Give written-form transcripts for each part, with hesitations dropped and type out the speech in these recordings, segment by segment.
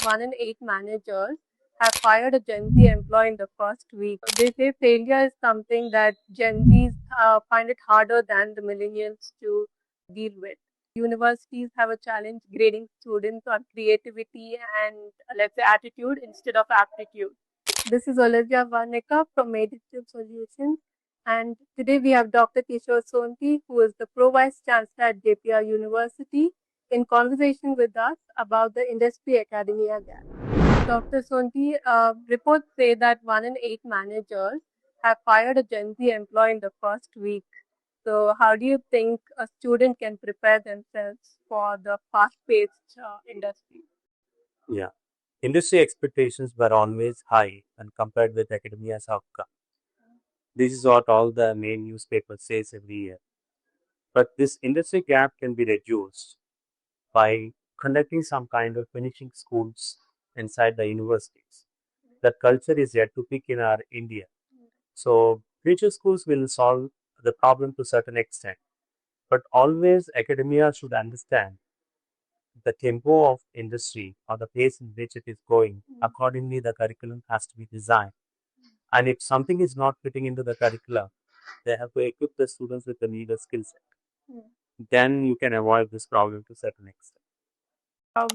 1 in 8 managers have fired a Gen Z employee in the first week. They say failure is something that Gen Zs find it harder than the millennials to deal with. Universities have a challenge grading students on creativity and, let's say, attitude instead of aptitude. This is Olivia Varneka from Adaptability Solutions, and today we have Dr. Kishore Sonti, who is the Pro Vice Chancellor at JPR University, in conversation with us about the industry academia gap. Dr. Sonti, reports say that 1 in 8 managers have fired a Gen Z employee in the first week. So, how do you think a student can prepare themselves for the fast-paced industry? Yeah. Industry expectations were always high when compared with academia's outcome. This is what all the main newspapers says every year. But this industry gap can be reduced by conducting some kind of finishing schools inside the universities. That culture is yet to peak in our India. So future schools will solve the problem to a certain extent. But always academia should understand the tempo of industry or the pace in which it is going. Accordingly, the curriculum has to be designed. And if something is not fitting into the curriculum, they have to equip the students with the needed skill set. Then you can avoid this problem to a certain extent.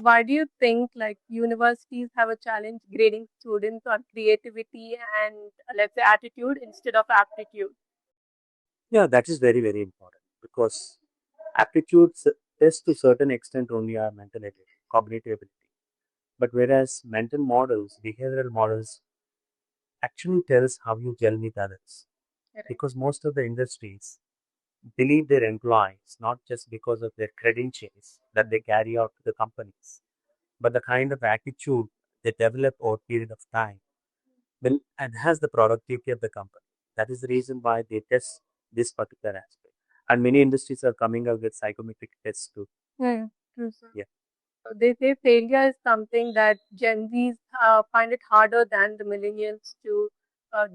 Why do you think universities have a challenge grading students on creativity and, let's say, attitude instead of aptitude? Yeah, that is very, very important because aptitudes test to certain extent only our mental ability, cognitive ability. But whereas mental models, behavioral models actually tells how you gel with others. Correct. Because most of the industries believe their employees not just because of their credentials that they carry out to the companies, but the kind of attitude they develop over a period of time will enhance the productivity of the company. That is the reason why they test this particular aspect. And many industries are coming up with psychometric tests too. True, sir. Yeah. They say failure is something that Gen Zs find it harder than the millennials to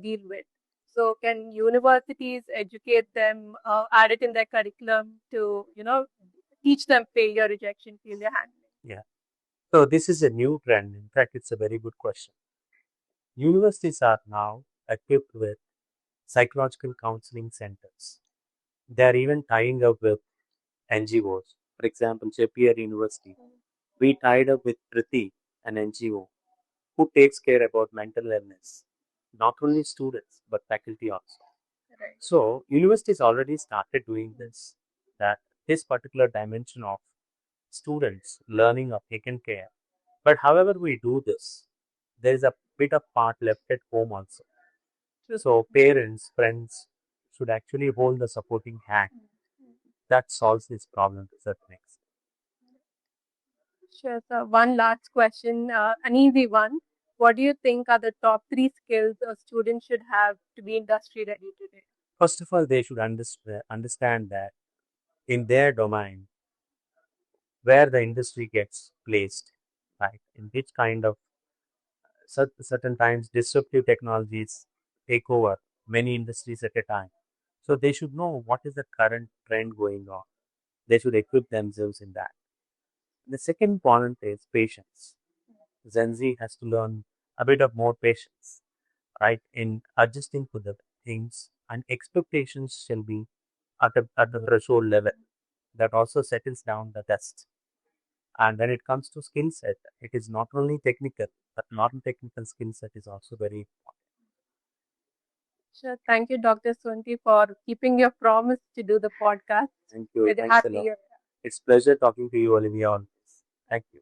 deal with. So, can universities educate them, add it in their curriculum to, teach them failure, rejection, failure handling? Yeah. So this is a new trend. In fact, it's a very good question. Universities are now equipped with psychological counseling centers. They are even tying up with NGOs. For example, JPR University. We tied up with Priti, an NGO, who takes care about mental illness, not only students but faculty also. Right. So universities already started doing this. That this particular dimension of students learning are taken care. But however we do this, there is a bit of part left at home also. So parents, friends should actually hold the supporting hand. That solves this problem to a certain extent. Sure, sir. One last question, an easy one. What do you think are the top 3 skills a student should have to be industry ready today? First of all, they should understand that in their domain, where the industry gets placed, right? In which kind of certain times disruptive technologies take over many industries at a time. So they should know what is the current trend going on. They should equip themselves in that. The second point is patience. Gen Z has to learn a bit of more patience, right, in adjusting to the things, and expectations shall be at the threshold level that also settles down the test. And when it comes to skill set, it is not only technical, but non-technical skill set is also very important. Sure. Thank you, Dr. Sunti, for keeping your promise to do the podcast. Thank you. We're Thanks a happy. lot. It's pleasure talking to you, Olivia, on this. Thank you.